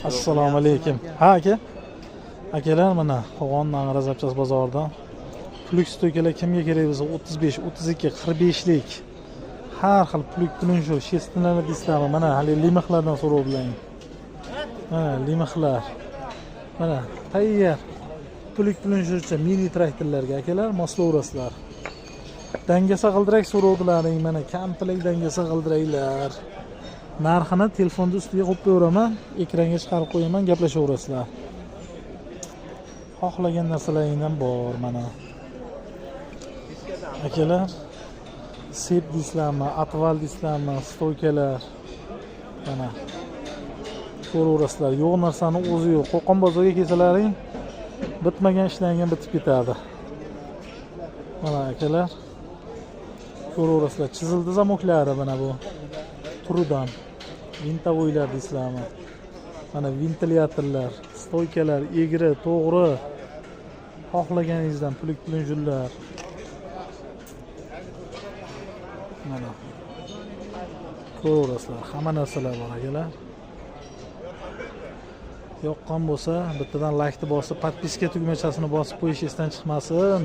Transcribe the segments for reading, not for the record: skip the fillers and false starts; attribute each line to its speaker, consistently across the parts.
Speaker 1: Assalomu alaykum. Ha aka. Akalar mana Qo'qondan G'azabchas bozoridan plyuk stoykalar kimga kerak bo'lsa 35, 32, 45lik har xil plyuk plunjur, shestinlarni dislami mana hali limixlardan so'rovlang. Mana limixlar. Mana tayyor plyuk plunjurcha mini traktorlarga akalar moslayverasizlar. Dangasa g'ildirak so'rovdilaring, mana kampilik dangasa g'ildiraklar. Narxini telefonda ustiga qo'yib qo'yaman, ekranga chiqarib qo'yaman, gaplashaverasizlar. Xohlagan narsalaringdan bor mana. Akalar, sep dislarmi, atval dislarmi, stoykalar. Mana. Ko'raverasizlar, yo'q narsani o'zi yo'q. Qo'qon bozoriga kelsalaring, bitmagan ishlangan bitib ketadi. Mana akalar. Ko'raverasizlar, chizildi zamoklari mana bu. Turidan vintavoylar deysizlarmi? Mana ventilyatorlar, stoykalar, egri, to'g'ri. Xohlaganingizdan plyuk plunjurlar. Mana. Ko'rasizlar, hamma narsalar bor akalar. Yoqqan bo'lsa, bittadan like bosib, podpiska tugmachasini bosib qo'yish esdan chiqmasin.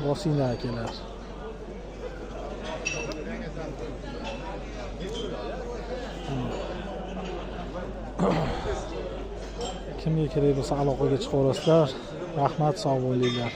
Speaker 1: Bosinglar akalar. Kimga kerak bo'lsa aloqaga chiqaverasizlar. Rahmat, sog' bo'linglar.